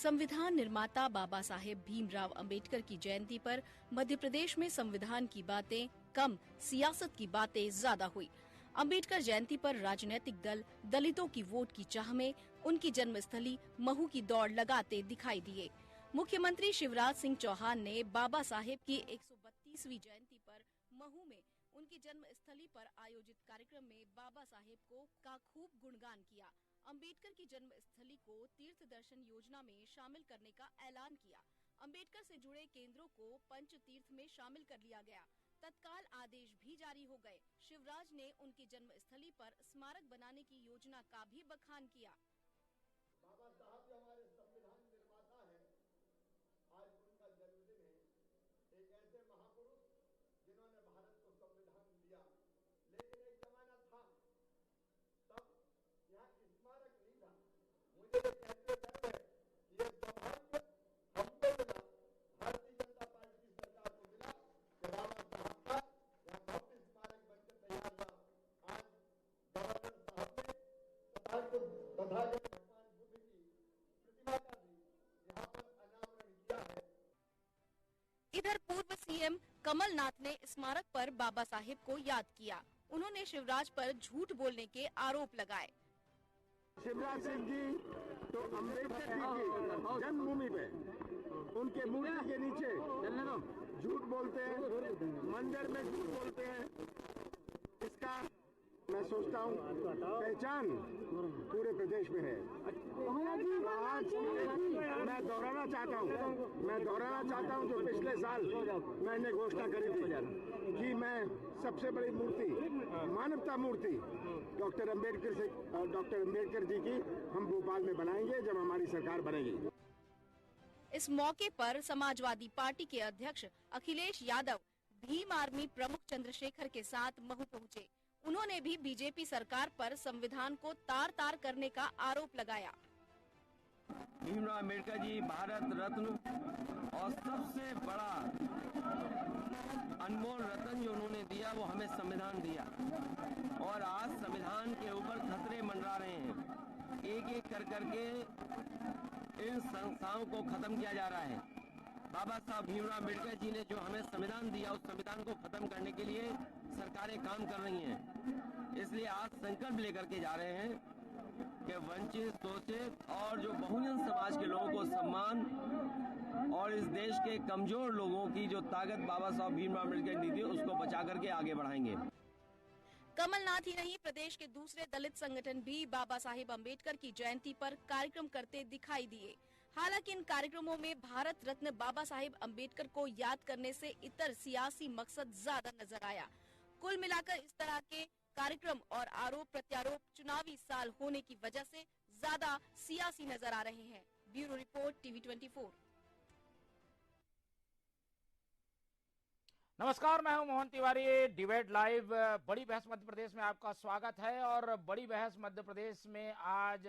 संविधान निर्माता बाबा साहेब भीमराव अंबेडकर की जयंती पर मध्य प्रदेश में संविधान की बातें कम, सियासत की बातें ज्यादा हुई। अंबेडकर जयंती पर राजनीतिक दल दलितों की वोट की चाह में उनकी जन्मस्थली महू की दौड़ लगाते दिखाई दिए। मुख्यमंत्री शिवराज सिंह चौहान ने बाबा साहेब की 132वीं जयंती पर महू में उनकी जन्मस्थली पर आयोजित कार्यक्रम में बाबा साहेब का खूब गुणगान किया। अंबेडकर की जन्मस्थली को तीर्थ दर्शन योजना में शामिल करने का ऐलान किया। अंबेडकर से जुड़े केंद्रों को पंच तीर्थ में शामिल कर लिया गया। तत्काल आदेश भी जारी हो गए। शिवराज ने उनकी जन्मस्थली पर स्मारक बनाने की योजना का भी बखान किया। बाबा साहब जो हमारे संविधान निर्माता है, आज उनका जन्मदिन है। एक ऐसे महापुरुष जिन्होंने भारत को संविधान दिया, लेकिन एक जमाना था तब यहाँ स्मारक नहीं था। मुझे कहते गर्व है कि ये सौभाग्य हमको मिला, भारतीय जनता पार्टी की सरकार को मिला कि बाबा साहब का यहाँ भव्य स्मारक बनकर तैयार हुआ। आज गवर्नर साहब ने तथागत भगवान बुद्ध की प्रतिमा का भी यहाँ पर अनावरण किया है। इधर पूर्व सीएम कमलनाथ ने स्मारक पर बाबा साहेब को याद किया। उन्होंने शिवराज पर झूठ बोलने के आरोप लगाए। शिवराज सिंह जी तो अम्बेडकर जी की जन्मभूमि पे उनके मूर्ति के नीचे झूठ बोलते हैं, मंदिर में झूठ बोलते हैं। इसका मैं सोचता हूँ पहचान पूरे प्रदेश में है। आज मैं दोहराना चाहता हूँ जो पिछले साल मैंने घोषणा करी थी कि मैं सबसे बड़ी मूर्ति, मानवता मूर्ति डॉक्टर अम्बेडकर जी की हम भोपाल में बनाएंगे जब हमारी सरकार बनेगी। इस मौके पर समाजवादी पार्टी के अध्यक्ष अखिलेश यादव भीम आर्मी प्रमुख चंद्रशेखर के साथ महू पहुंचे। उन्होंने भी बीजेपी सरकार पर संविधान को तार-तार करने का आरोप लगाया। भीमराव अम्बेडकर जी भारत रत्न और सबसे बड़ा अनमोल रत्न जो उन्होंने दिया वो हमें संविधान दिया, और आज संविधान के ऊपर खतरे मंडरा रहे हैं। एक एक कर करके इन संस्थाओं को खत्म किया जा रहा है। बाबा साहब भीमराव अम्बेडकर जी ने जो हमें संविधान दिया, उस संविधान को खत्म करने के लिए सरकारें काम कर रही हैं। इसलिए आज संकल्प लेकर के जा रहे हैं कि वंचित, शोषित और जो बहुजन समाज के लोगों को सम्मान और इस देश के कमजोर लोगों की जो ताकत बाबा साहब भीमराव अम्बेडकर ने दी, उसको बचा करके आगे बढ़ाएंगे। कमलनाथ ही नहीं, प्रदेश के दूसरे दलित संगठन भी बाबा साहेब अम्बेडकर की जयंती पर कार्यक्रम करते दिखाई दिए। हालांकि इन कार्यक्रमों में भारत रत्न बाबा साहेब अम्बेडकर को याद करने से इतर सियासी मकसद ज्यादा नजर आया। कुल मिलाकर इस तरह के कार्यक्रम और आरोप प्रत्यारोप चुनावी साल होने की वजह से ज्यादा सियासी नजर आ रहे हैं। Bureau report, TV 24। नमस्कार, मैं हूं मोहन तिवारी। डिबेट लाइव बड़ी बहस मध्य प्रदेश में आपका स्वागत है। और बड़ी बहस मध्य प्रदेश में आज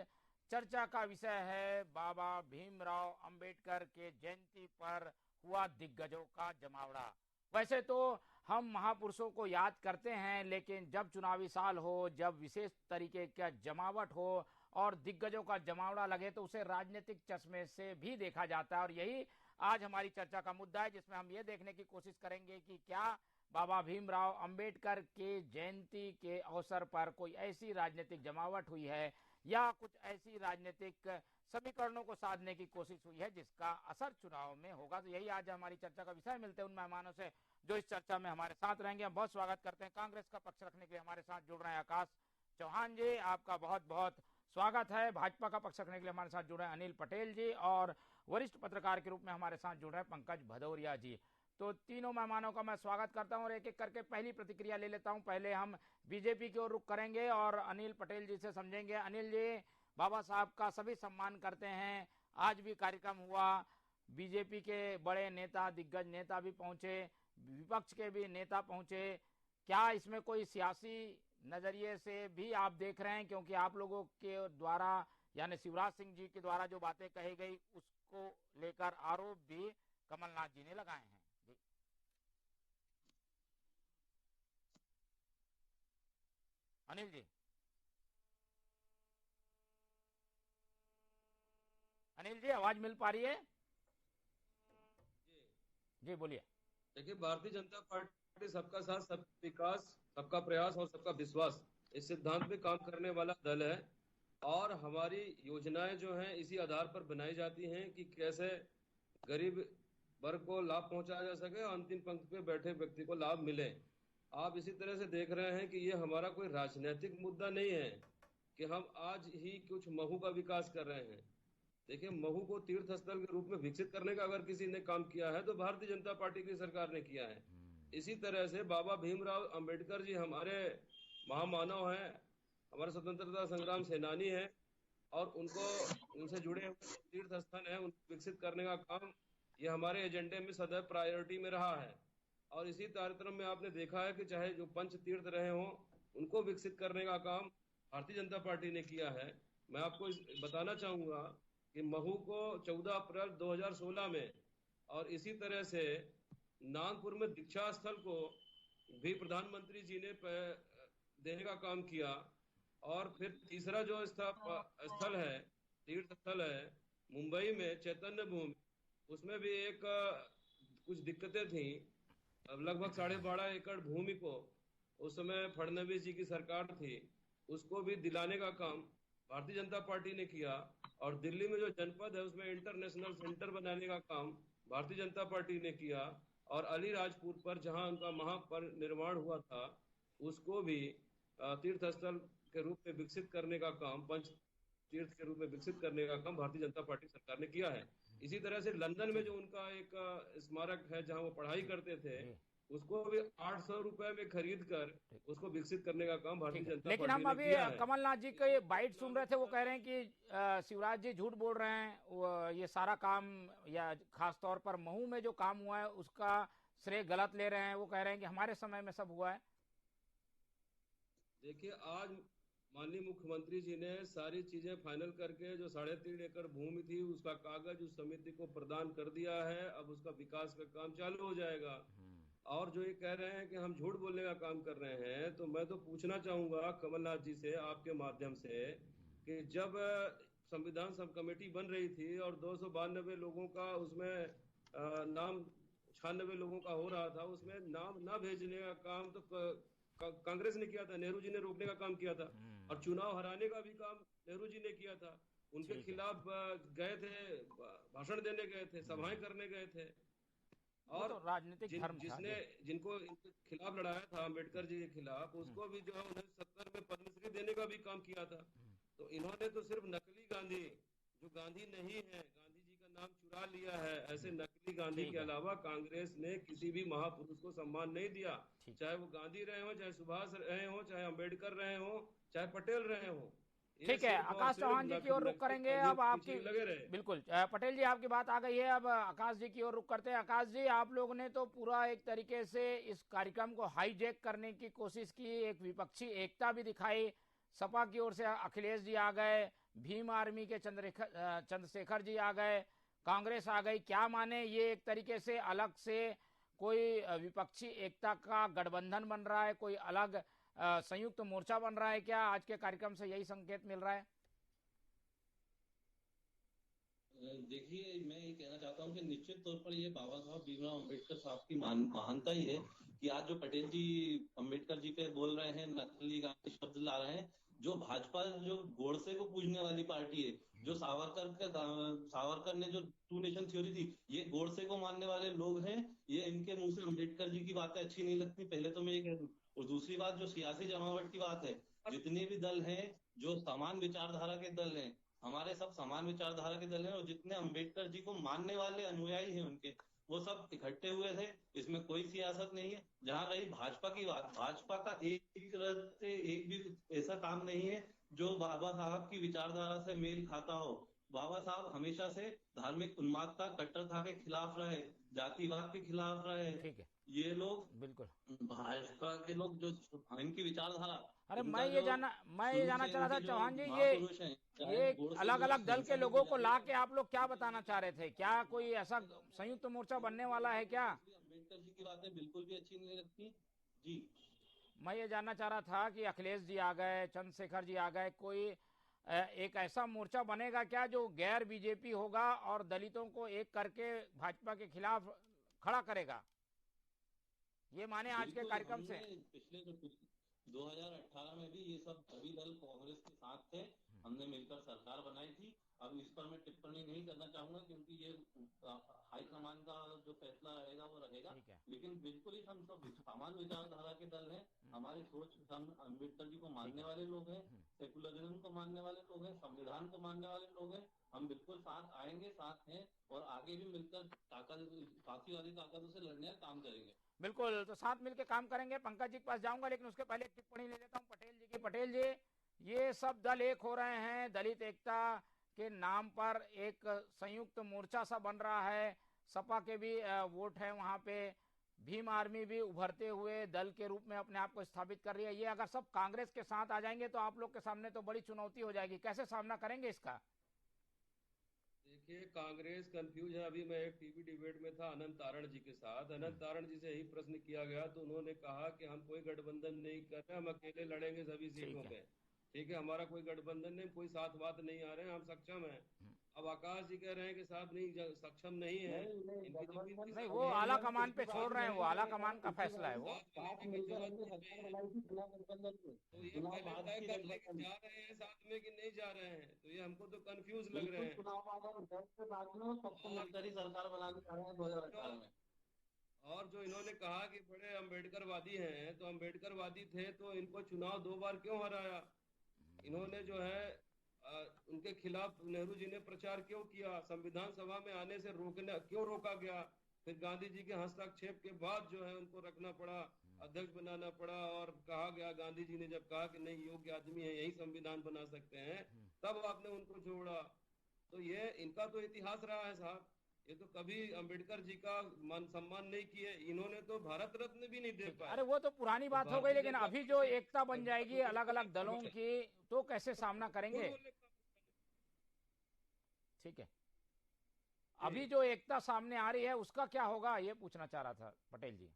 चर्चा का विषय है बाबा भीमराव अंबेडकर के जयंती पर हुआ दिग्गजों का जमावड़ा। वैसे तो हम महापुरुषों को याद करते हैं, लेकिन जब चुनावी साल हो, जब विशेष तरीके का जमावट हो और दिग्गजों का जमावड़ा लगे तो उसे राजनीतिक चश्मे से भी देखा जाता है। और यही आज हमारी चर्चा का मुद्दा है, जिसमें हम ये देखने की कोशिश करेंगे कि क्या बाबा भीमराव अंबेडकर के जयंती के अवसर पर कोई ऐसी राजनीतिक जमावट हुई है या कुछ ऐसी राजनीतिक समीकरणों को साधने की कोशिश हुई है जिसका असर चुनाव में होगा। तो यही आज हमारी चर्चा का विषय। मिलते हैं उन मेहमानों से जो इस चर्चा में हमारे साथ रहेंगे। हम बहुत स्वागत करते हैं, कांग्रेस का पक्ष रखने के लिए हमारे साथ जुड़ रहे हैं आकाश चौहान जी, आपका बहुत बहुत स्वागत है। भाजपा का पक्ष रखने के लिए हमारे साथ जुड़ रहे हैं अनिल पटेल जी, और वरिष्ठ पत्रकार के रूप में हमारे साथ जुड़ रहे हैं पंकज भदौरिया जी। तो तीनों मेहमानों का मैं स्वागत करता हूं और एक एक करके पहली प्रतिक्रिया ले लेता हूं। पहले हम बीजेपी की ओर रुख करेंगे और अनिल पटेल जी से समझेंगे। अनिल जी, बाबा साहब का सभी सम्मान करते हैं, आज भी कार्यक्रम हुआ, बीजेपी के बड़े नेता, दिग्गज नेता भी पहुंचे, विपक्ष के भी नेता पहुंचे। क्या इसमें कोई सियासी नजरिए से भी आप देख रहे हैं? क्योंकि आप लोगों के द्वारा यानी शिवराज सिंह जी के द्वारा जो बातें कही गई उसको लेकर आरोप भी कमलनाथ जी ने लगाए हैं। जी अनिल जी, अनिल जी आवाज मिल पा रही है? जी बोलिए। देखिए, भारतीय जनता पार्टी सबका साथ, सबका विकास, सबका प्रयास और सबका विश्वास इस सिद्धांत पे काम करने वाला दल है। और हमारी योजनाएं जो हैं इसी आधार पर बनाई जाती हैं कि कैसे गरीब वर्ग को लाभ पहुंचाया जा सके और अंतिम पंक्ति पे बैठे व्यक्ति को लाभ मिले। आप इसी तरह से देख रहे हैं कि ये हमारा कोई राजनीतिक मुद्दा नहीं है कि हम आज ही कुछ महू का विकास कर रहे हैं। देखिए, महू को तीर्थ स्थल के रूप में विकसित करने का अगर किसी ने काम किया है तो भारतीय जनता पार्टी की सरकार ने किया है। इसी तरह से बाबा भीमराव अंबेडकर जी हमारे महामानव हैं, हमारे स्वतंत्रता संग्राम सेनानी हैं, और उनसे जुड़े हुए तीर्थ स्थल हैं, उनको विकसित करने का काम ये हमारे एजेंडे में सदैव प्रायोरिटी में रहा है। और इसी कार्यक्रम में आपने देखा है कि चाहे जो पंच तीर्थ रहे हों उनको विकसित करने का काम भारतीय जनता पार्टी ने किया है। मैं आपको बताना चाहूंगा कि महू को 14 अप्रैल 2016 में और इसी तरह से नागपुर में दीक्षा स्थल को भी प्रधानमंत्री जी ने देने का काम किया। और फिर तीसरा जो स्थल है, तीर्थ स्थल है मुंबई में चैतन्य भूमि, उसमें भी एक कुछ दिक्कतें थी। अब लगभग 12.5 एकड़ भूमि को उस समय फडणवीस जी की सरकार थी, उसको भी दिलाने का काम भारतीय जनता पार्टी ने किया। और दिल्ली में जो जनपद है उसमें इंटरनेशनल सेंटर बनाने का काम भारतीय जनता पार्टी ने किया। और अलीराजपुर पर जहां उनका महापरिनिर्वाण हुआ था उसको भी तीर्थ स्थल के रूप में विकसित करने का काम, पंच तीर्थ के रूप में विकसित करने का काम भारतीय जनता पार्टी सरकार ने किया है। इसी तरह से लंदन में जो उनका एक स्मारक है जहां वो पढ़ाई करते थे, उसको भी 800 रुपए में खरीद कर उसको विकसित करने का काम भारतीय जनता लेकिन पार्टी हम ने किया है। अभी कमलनाथ जी के बाइट सुन रहे थे, वो कह रहे हैं कि शिवराज जी झूठ बोल रहे हैं, ये सारा काम या खास तौर पर महू में जो काम हुआ है उसका श्रेय गलत ले रहे हैं। वो कह रहे हैं कि हमारे समय में सब हुआ है। देखिए, आज माननीय मुख्यमंत्री जी ने सारी चीजें फाइनल करके जो 3.5 एकड़ भूमि थी उसका कागज उस समिति को प्रदान कर दिया है। अब उसका विकास का काम चालू हो जाएगा। और जो ये कह रहे हैं कि हम झूठ बोलने का काम कर रहे हैं, तो मैं तो पूछना चाहूंगा कमलनाथ जी से आपके माध्यम से कि जब संविधान सब कमेटी बन रही थी और 292 लोगों का उसमें नाम 96 लोगों का हो रहा था, उसमें नाम ना भेजने का काम तो कांग्रेस ने किया था, नेहरू जी ने रोकने का काम किया था। और चुनाव हराने का भी काम नेहरू जी ने किया था। उनके खिलाफ गए थे, भाषण देने गए थे, सभाएं करने गए थे। और तो राजनीतिक धर्म जिनको इनके खिलाफ लड़ाया था, अम्बेडकर जी के खिलाफ, उसको भी जो है 1970 में पद्मश्री देने का भी काम किया था। तो इन्होंने तो सिर्फ नकली गांधी, जो गांधी नहीं है, गांधी जी का नाम चुरा लिया है, ऐसे नकली गांधी के अलावा कांग्रेस ने किसी भी महापुरुष को सम्मान नहीं दिया। चाहे वो गांधी रहे हो, चाहे सुभाष रहे हो, चाहे अम्बेडकर रहे हो, चाहे पटेल रहे हो। ठीक है, आकाश चौहान जी की ओर रुख करेंगे अब आपकी। बिल्कुल पटेल जी, आपकी बात आ गई है, अब आकाश जी की ओर रुख करते हैं। आकाश जी, आप लोगों ने तो पूरा एक तरीके से इस कार्यक्रम को हाईजैक करने की कोशिश की, एक विपक्षी एकता भी दिखाई। सपा की ओर से अखिलेश जी आ गए, भीम आर्मी के चंद्रशेखर जी आ गए, कांग्रेस आ गई। क्या माने, ये एक तरीके से अलग से कोई विपक्षी एकता का गठबंधन बन रहा है, कोई अलग संयुक्त मोर्चा बन रहा है क्या? आज के कार्यक्रम से यही संकेत मिल रहा है। देखिए, मैं ये कहना चाहता हूँ कि निश्चित तौर पर ये बाबा साहब भीमराव अंबेडकर साहब की महानता ही है कि आज जो पटेल जी अंबेडकर जी पे बोल रहे हैं, नकली गांधी शब्द ला रहे हैं, जो भाजपा जो गोडसे को पूजने वाली पार्टी है, जो सावरकर ने जो 2 नेशन थ्योरी थी, ये गोडसे को मानने वाले लोग हैं। ये इनके मुंह से अंबेडकर जी की बातें अच्छी नहीं लगती, पहले तो मैं ये कह दूं। और दूसरी बात, जो सियासी जमावट की बात है, जितने भी दल हैं जो समान विचारधारा के दल हैं, हमारे सब समान विचारधारा के दल हैं, और जितने अंबेडकर जी को मानने वाले अनुयायी हैं उनके, वो सब इकट्ठे हुए थे। इसमें कोई सियासत नहीं है। जहां रही भाजपा की बात, भाजपा का एक भी ऐसा काम नहीं है जो बाबा साहब की विचारधारा से मेल खाता हो। बाबा साहब हमेशा से धार्मिक उन्मादता, कट्टरता के खिलाफ रहे, जातिवाद के खिलाफ रहे। ठीक है, ये लोग बिल्कुल भाजपा के लोग जो इनकी विचारधारा, अरे मैं ये जाना चाह रहा था चौहान जी, ये अलग अलग दल के लोगों को ला के आप लोग क्या बताना चाह रहे थे? क्या कोई ऐसा संयुक्त मोर्चा बनने वाला है क्या? अम्बेडकर जी की बातें बिल्कुल भी अच्छी नहीं लगती जी। मैं ये जानना चाह रहा था कि अखिलेश जी आ गए, चंद्रशेखर जी आ गए, कोई एक ऐसा मोर्चा बनेगा क्या जो गैर बीजेपी होगा और दलितों को एक करके भाजपा के खिलाफ खड़ा करेगा? ये माने आज के बिल्कुल, कार्यक्रम से। हमने पिछले 2018 में भी ये सब सभी दल कांग्रेस के साथ थे, हमने मिलकर सरकार बनाई थी। अब इस पर मैं टिप्पणी नहीं करना चाहूंगा क्योंकि ये हाईकमान का जो फैसला रहेगा वो रहेगा, ठीक है। लेकिन बिल्कुल ही हम सब समान विचारधारा के दल हैं। हमारी सोच, हम अम्बेडकर जी को मानने वाले लोग हैं, सेकुलरिज्म को मानने वाले लोग हैं, संविधान को मानने वाले लोग हैं। हम बिल्कुल साथ आएंगे, साथ हैं और आगे भी मिलकर फांसीवादी ताकतों से लड़ने का काम करेंगे। बिल्कुल, तो साथ मिलकर काम करेंगे। पंकज जी के पास जाऊंगा, लेकिन उसके पहले एक टिप्पणी ले लेता हूं पटेल जी की। पटेल जी, ये सब दल एक हो रहे हैं, दलित एकता के नाम पर एक संयुक्त मोर्चा सा बन रहा है। सपा के भी वोट है वहां पे, भीम आर्मी भी उभरते हुए दल के रूप में अपने आप को स्थापित कर रही है। ये अगर सब कांग्रेस के साथ आ जाएंगे तो आप लोग के सामने तो बड़ी चुनौती हो जाएगी, कैसे सामना करेंगे इसका? देखिए, कांग्रेस कंफ्यूज है। अभी मैं एक टीवी डिबेट में था अनंत तारण जी के साथ। अनंत तारण जी से यही प्रश्न किया गया तो उन्होंने कहा कि हम कोई गठबंधन नहीं कर रहे, हम अकेले लड़ेंगे सभी सीटों पे। ठीक है, हमारा कोई गठबंधन नहीं, कोई साथ बात नहीं आ रहे हैं, हम सक्षम हैं। अब आकाश जी कह रहे हैं कि साहब नहीं, सक्षम नहीं है। नहीं, वो आला कमान पे छोड़ रहे हैं, वो आला कमान का फैसला है वो। तो ये पहले तय कर ले कि जा रहे हैं साथ में कि नहीं जा रहे हैं, तो ये हमको तो कंफ्यूज लग रहे हैं। चुनाव सरकार बनाने जा रहे हैं 2018 में। और जो इन्होंने कहा कि बड़े अम्बेडकरवादी हैं, तो अम्बेडकरवादी थे तो इनको चुनाव 2 बार क्यों हराया? इन्होंने जो है उनके खिलाफ नेहरू जी ने प्रचार क्यों किया? संविधान सभा में आने से क्यों रोका गया? फिर गांधी जी के हस्तक्षेप के बाद जो है उनको रखना पड़ा, अध्यक्ष बनाना पड़ा, और कहा गया, गांधी जी ने जब कहा कि नहीं, योग्य आदमी है, यही संविधान बना सकते हैं, तब आपने उनको छोड़ा। तो ये इनका तो इतिहास रहा है साहब। ये तो कभी अंबेडकर जी का मान सम्मान नहीं किए, इन्होंने तो भारत रत्न भी नहीं दे पाए। अरे वो तो पुरानी बात हो गई, लेकिन अभी जो एकता बन जाएगी अलग अलग दलों की, तो कैसे सामना करेंगे? ठीक है, अभी जो एकता सामने आ रही है उसका क्या होगा, ये पूछना चाह रहा था पटेल जी।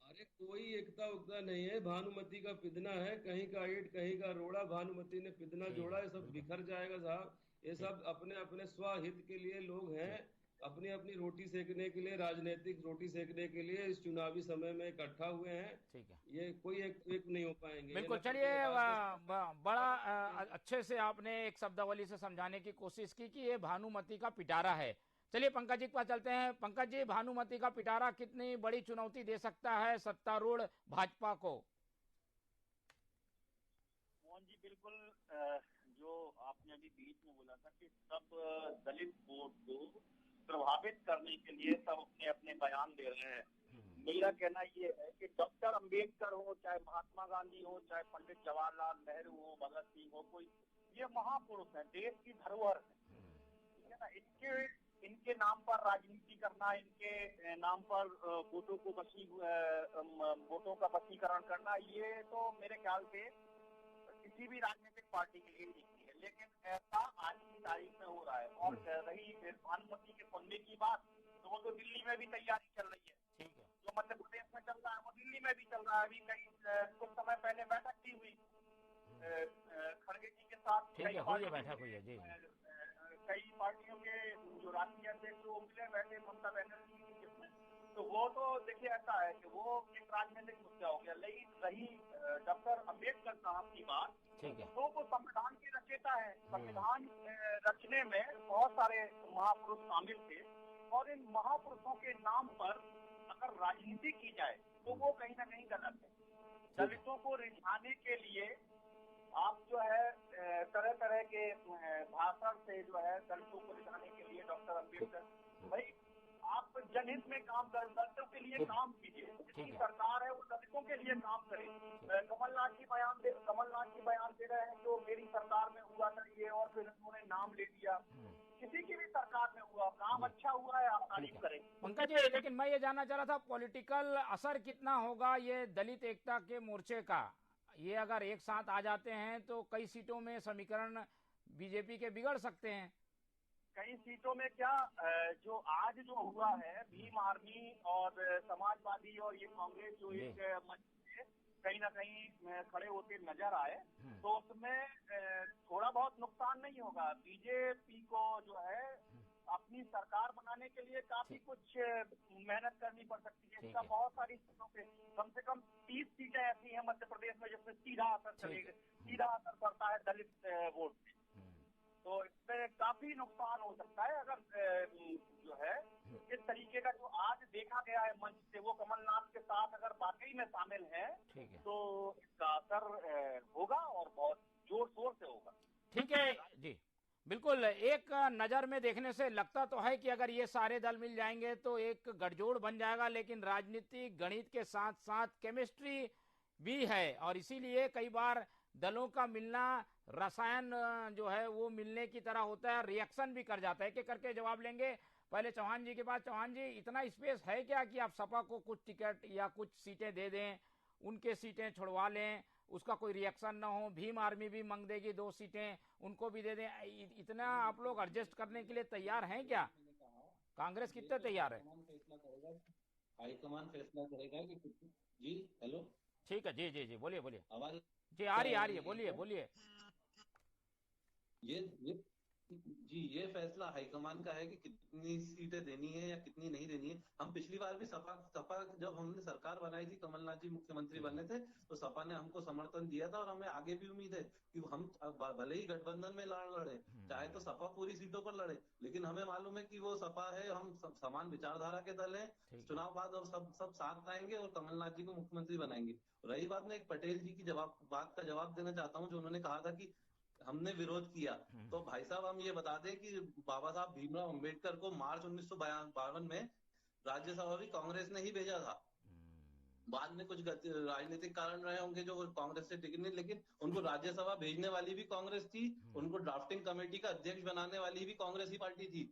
अरे कोई एकता उगता नहीं है, भानुमति का पिदना है, कहीं का ईंट कहीं का रोड़ा, भानुमति ने पिदना जोड़ा, ये सब बिखर जाएगा साहब। ये सब अपने अपने स्वहित के लिए लोग हैं, अपनी अपनी रोटी सेकने के लिए, राजनीतिक रोटी सेकने के लिए इस चुनावी समय में इकट्ठा हुए हैं। ठीक है, ये कोई एक नहीं हो पाएंगे। बिल्कुल। चलिए, बड़ा अच्छे से आपने एक शब्दावली से समझाने की कोशिश की कि ये भानुमति का पिटारा है। चलिए पंकज जी के पास चलते हैं। पंकज जी, भानुमति का पिटारा कितनी बड़ी चुनौती दे सकता है सत्तारूढ़ भाजपा को? मोहन जी, बिल्कुल जो आपने अभी बीच में बोला था कि सब दलित वोट को प्रभावित करने के लिए सब अपने अपने बयान दे रहे हैं। मेरा कहना ये है कि डॉक्टर अंबेडकर हो, चाहे महात्मा गांधी हो, चाहे पंडित जवाहरलाल नेहरू हो, भगत सिंह हो, कोई, ये महापुरुष है, देश की धरोहर है, ठीक है ना। इनके नाम पर राजनीति करना, इनके नाम पर वोटों का वशीकरण करना, ये तो मेरे ख्याल से किसी भी राजनीतिक पार्टी के लिए नहीं है, लेकिन ऐसा आज की तारीख में हो रहा है। और रही भानुमति के सुनने की बात, तो वो तो दिल्ली में भी तैयारी चल रही है। ठीक है, जो मध्य प्रदेश में चल रहा है वो दिल्ली में भी चल रहा है। अभी कुछ समय पहले बैठक की हुई खड़गे जी के साथ, ठीक है, हुई है बैठक, हुई है जी। कई पार्टियों के जो राष्ट्रीय अध्यक्ष वो मिले बैठे ममता बनर्जी की, जिसमें तो वो तो देखिए ऐसा है कि वो एक राजनीतिक मुद्दा हो गया। लेकिन रही डॉक्टर अम्बेडकर साहब की बात, ठीक है, तो वो संविधान के रचयिता है। संविधान रचने में बहुत सारे महापुरुष शामिल थे, और इन महापुरुषों के नाम पर अगर राजनीति की जाए तो वो कहीं ना कहीं गलत है। दलितों को रिझाने के लिए आप जो है तरह तरह के भाषण से जो है दलितों को रिझाने के लिए डॉक्टर अम्बेडकर, भाई आप जनहित में काम करें, दलितों के लिए काम कीजिए। जितनी सरकार है वो दलितों के लिए काम करे। कमलनाथ जी बयान दे रहे हैं जो मेरी सरकार में हुआ था ये, और फिर उन्होंने नाम ले लिया। किसी की भी सरकार में हुआ काम अच्छा हुआ है, आप तारीफ करें। पंकज जी, लेकिन मैं ये जानना चाह रहा था पॉलिटिकल असर कितना होगा ये दलित एकता के मोर्चे का? ये अगर एक साथ आ जाते हैं तो कई सीटों में समीकरण बीजेपी के बिगड़ सकते हैं। कई सीटों में क्या, जो आज जो हुआ है, भीम आर्मी और समाजवादी और ये कांग्रेस जो एक मंच कहीं ना कहीं खड़े होते नजर आए, तो उसमें थोड़ा बहुत नुकसान नहीं होगा। बीजेपी को जो है अपनी सरकार बनाने के लिए काफी कुछ मेहनत करनी पड़ सकती है। इसका बहुत सारी चीजों पे कम से कम 30 सीटें ऐसी हैं मध्य प्रदेश में जिसमें सीधा असर पड़ता है दलित वोट पे। तो इसमें काफी नुकसान हो सकता है अगर जो है इस तरीके का जो आज देखा गया है मंच से, वो कमलनाथ के साथ अगर वाकई में शामिल है तो इसका असर होगा और बहुत जोर शोर से होगा। ठीक है जी, बिल्कुल। एक नजर में देखने से लगता तो है कि अगर ये सारे दल मिल जाएंगे तो एक गठजोड़ बन जाएगा, लेकिन राजनीतिक गणित के साथ साथ केमिस्ट्री भी है, और इसीलिए कई बार दलों का मिलना रसायन जो है वो मिलने की तरह होता है, रिएक्शन भी कर जाता है। कि करके जवाब लेंगे पहले चौहान जी के बाद। चौहान जी, इतना स्पेस है क्या कि आप सपा को कुछ टिकट या कुछ सीटें दे दें, उनके सीटें छुड़वा लें, उसका कोई रिएक्शन ना हो? भीम आर्मी भी मांग देगी 2 सीटें, उनको भी दे दें। इतना आप लोग एडजस्ट करने के लिए तैयार हैं क्या? कांग्रेस कितने तैयार है? हाईकमान फैसला करेगा कि जी। हेलो, ठीक है जी जी जी, बोलिए बोलिए। आवाज जी आ रही है, बोलिए बोलिए। ये फैसला हाईकमान का है कि कितनी सीटें देनी है या कितनी नहीं देनी है। हम पिछली बार भी सपा जब हमने सरकार बनाई थी, कमलनाथ जी मुख्यमंत्री बने थे, तो सपा ने हमको समर्थन दिया था और हमें आगे भी उम्मीद है कि हम भले ही गठबंधन में लड़े, चाहे तो सपा पूरी सीटों पर लड़े, लेकिन हमें मालूम है कि वो सपा है, हम समान विचारधारा के दल है। चुनाव बाद और सब साथ आएंगे और कमलनाथ जी को मुख्यमंत्री बनाएंगे। रही बात, मैं एक पटेल जी की बात का जवाब देना चाहता हूँ, जो उन्होंने कहा था कि हमने विरोध किया। तो भाई साहब, हम ये बता दें कि बाबा साहब भीमराव अंबेडकर को मार्च 1952 में राज्यसभा भी कांग्रेस ने ही भेजा था। बाद में कुछ राजनीतिक कारण रहे होंगे जो कांग्रेस से टिकट नहीं, लेकिन उनको राज्यसभा भेजने वाली भी कांग्रेस थी, उनको ड्राफ्टिंग कमेटी का अध्यक्ष बनाने वाली भी कांग्रेस ही पार्टी थी।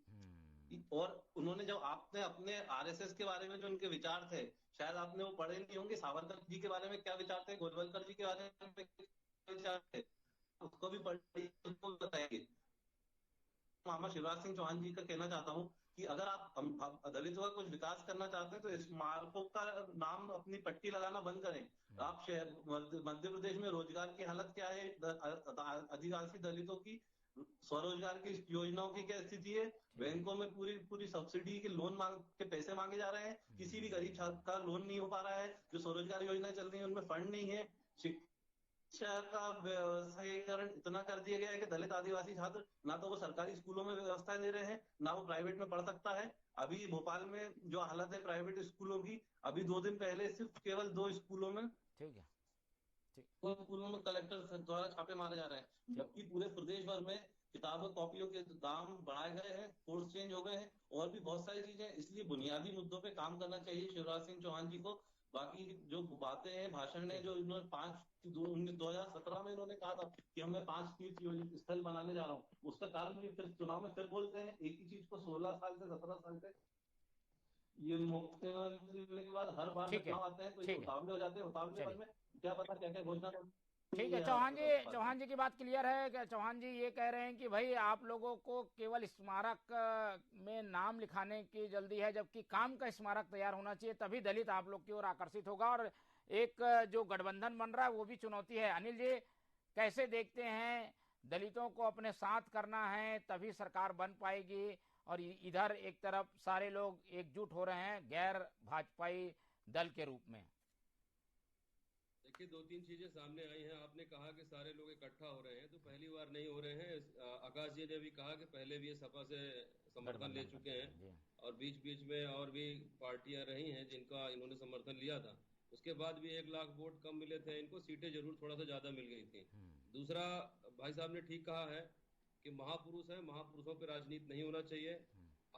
और उन्होंने जब आपने अपने आरएसएस के बारे में जो उनके विचार थे, शायद आपने वो पढ़े नहीं होंगे, सावरकर जी के बारे में क्या विचार थे, गोलवलकर जी के बारे में क्या विचार थे, उसको भी पढ़िए, उसको बताएंगे। मामा शिवराज सिंह चौहान जी का कहना चाहता हूँ कि अगर आप दलितों का कुछ विकास करना चाहते हैं तो स्मारकों का नाम अपनी पट्टी लगाना बंद करें। आप मध्य प्रदेश में रोजगार की हालत क्या है, आदिवासी दलितों की स्वरोजगार की योजनाओं की क्या स्थिति है, बैंकों में पूरी सब्सिडी के लोन के पैसे मांगे जा रहे हैं, किसी भी गरीब छात्र का लोन नहीं हो पा रहा है, जो स्वरोजगार योजनाएं चल रही है उनमें फंड नहीं है, शिक्षा का व्यवसायीकरण इतना कर दिया गया है कि दलित आदिवासी छात्र ना तो वो सरकारी स्कूलों में व्यवस्था ले रहे हैं, ना वो प्राइवेट में पढ़ सकता है। अभी भोपाल में जो हालत है प्राइवेट स्कूलों की, अभी 2 दिन पहले सिर्फ केवल 2 स्कूलों में, ठीक है, स्कूलों में कलेक्टर द्वारा छापे मारे जा रहे हैं, जबकि पूरे प्रदेश भर में किताबों कॉपियों के दाम बढ़ाए गए हैं, कोर्स चेंज हो गए हैं और भी बहुत सारी चीजें। इसलिए बुनियादी मुद्दों पे काम करना चाहिए शिवराज सिंह चौहान जी को। बाकी जो बातें हैं, भाषण ने जो इन्होंने 2017 में इन्होंने कहा था कि हमें 5 तीर्थ स्थल बनाने जा रहा हूँ, उसका कारण भी फिर चुनाव में फिर बोलते हैं एक ही चीज को 16 साल से 17 साल से। ये मुख्यमंत्री के बाद हर बार चुनाव आते हैं तो ये उतावले हो जाते हैं, उतावले में क्या पता क्या क्या घोषणा। ठीक है चौहान जी की बात क्लियर है कि चौहान जी ये कह रहे हैं कि भाई आप लोगों को केवल स्मारक में नाम लिखाने की जल्दी है, जबकि काम का स्मारक तैयार होना चाहिए, तभी दलित आप लोग की ओर आकर्षित होगा। और एक जो गठबंधन बन रहा है वो भी चुनौती है। अनिल जी कैसे देखते हैं, दलितों को अपने साथ करना है तभी सरकार बन पाएगी, और इधर एक तरफ सारे लोग एकजुट हो रहे हैं गैर भाजपाई दल के रूप में? देखिए, 2-3 चीजें सामने आई हैं। आपने कहा कि सारे लोग इकट्ठा हो रहे हैं, तो पहली बार नहीं हो रहे हैं। आकाश जी ने भी कहा कि पहले भी ये सपा से समर्थन ले चुके हैं और बीच बीच में और भी पार्टियां रही हैं जिनका इन्होंने समर्थन लिया था, उसके बाद भी 1 लाख वोट कम मिले थे इनको, सीटें जरूर थोड़ा सा ज्यादा मिल गई थी। दूसरा, भाई साहब ने ठीक कहा है कि महापुरुष है, महापुरुषों पे राजनीति नहीं होना चाहिए।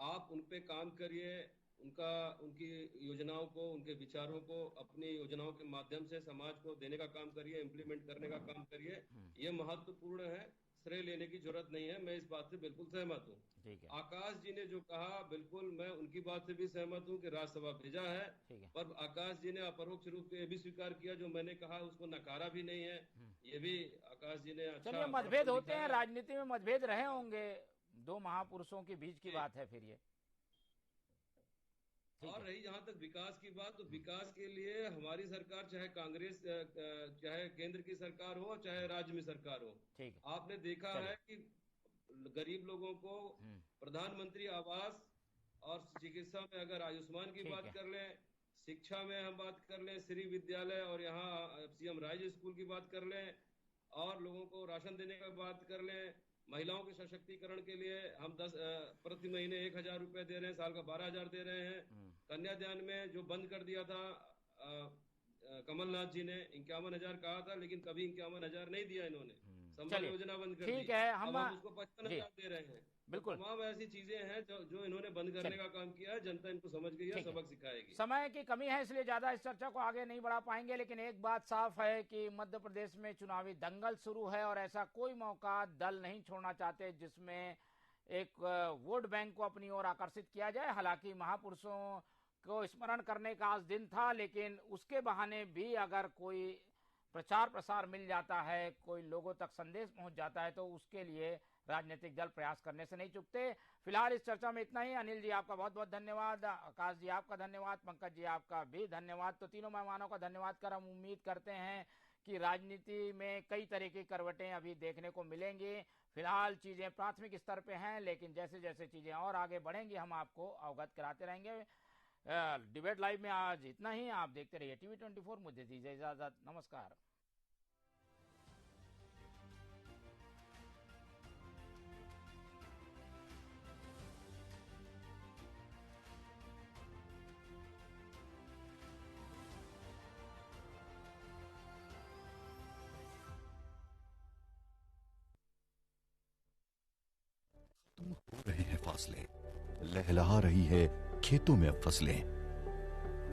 आप उन पे काम करिए, उनकी योजनाओं को, उनके विचारों को अपनी योजनाओं के माध्यम से समाज को देने का काम करिए, इम्प्लीमेंट करने का काम करिए। ये महत्वपूर्ण है, श्रेय लेने की जरूरत नहीं है। मैं इस बात से बिल्कुल सहमत हूँ। आकाश जी ने जो कहा, बिल्कुल मैं उनकी बात से भी सहमत हूँ कि राज्यसभा भेजा है, पर आकाश जी ने अपरोक्ष रूप से ये भी स्वीकार किया, जो मैंने कहा उसको नकारा भी नहीं है। ये भी आकाश जी ने अच्छा। चलिए, मतभेद होते हैं, राजनीति में मतभेद रहे होंगे, 2 महापुरुषों के बीच की बात है फिर ये। और रही जहां तक विकास की बात, तो विकास के लिए हमारी सरकार, चाहे कांग्रेस, चाहे केंद्र की सरकार हो, चाहे राज्य में सरकार हो, ठीक है। आपने देखा है कि गरीब लोगों को प्रधानमंत्री आवास, और चिकित्सा में अगर आयुष्मान की बात कर लें, शिक्षा में हम बात कर लें श्री विद्यालय, और यहाँ सीएम राइज स्कूल की बात कर लें, और लोगों को राशन देने की बात कर लें, महिलाओं के सशक्तिकरण के लिए हम प्रति महीने 1,000 रुपए दे रहे हैं, साल का 12,000 दे रहे हैं। कन्यादान में जो बंद कर दिया था कमलनाथ जी ने, 51,000 कहा था, लेकिन कभी 51,000 नहीं दिया इन्होंने, संबल योजना बंद कर दी। ठीक है, हम उसको 55,000 दे रहे हैं। बिल्कुल, तमाम ऐसी चीजें हैं जो इन्होंने बंद करने का काम किया है। जनता इनको समझ गई है, सबक सिखाएगी। समय की कमी है, इसलिए ज्यादा इस चर्चा को आगे नहीं बढ़ा पाएंगे, लेकिन एक बात साफ है कि मध्य प्रदेश में चुनावी दंगल शुरू है और ऐसा कोई मौका दल नहीं छोड़ना चाहते जिसमें एक वोट बैंक को अपनी ओर आकर्षित किया जाए। हालांकि महापुरुषों को स्मरण करने का आज दिन था, लेकिन उसके बहाने भी अगर कोई प्रचार प्रसार मिल जाता है, कोई लोगों तक संदेश पहुंच जाता है, तो उसके लिए राजनीतिक दल प्रयास करने से नहीं चूकते। फिलहाल इस चर्चा में इतना ही। अनिल जी आपका बहुत बहुत धन्यवाद, आकाश जी आपका धन्यवाद, पंकज जी आपका भी धन्यवाद। तो तीनों मेहमानों का धन्यवाद कर हम उम्मीद करते हैं कि राजनीति में कई तरह की करवटें अभी देखने को मिलेंगी। फिलहाल चीजें प्राथमिक स्तर पे हैं, लेकिन जैसे जैसे चीजें और आगे बढ़ेंगी हम आपको अवगत कराते रहेंगे। डिबेट लाइव में आज इतना ही। आप देखते रहिए टीवी 24। मुझे दीजिए इजाजत, नमस्कार। तुम हो रहे हैं फासले, लहलहा रही है खेतों में अब फसलें।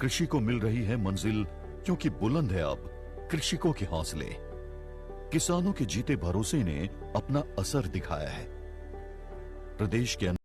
कृषि को मिल रही है मंजिल, क्योंकि बुलंद है अब कृषकों के हौसले। किसानों के जीते भरोसे ने अपना असर दिखाया है। प्रदेश के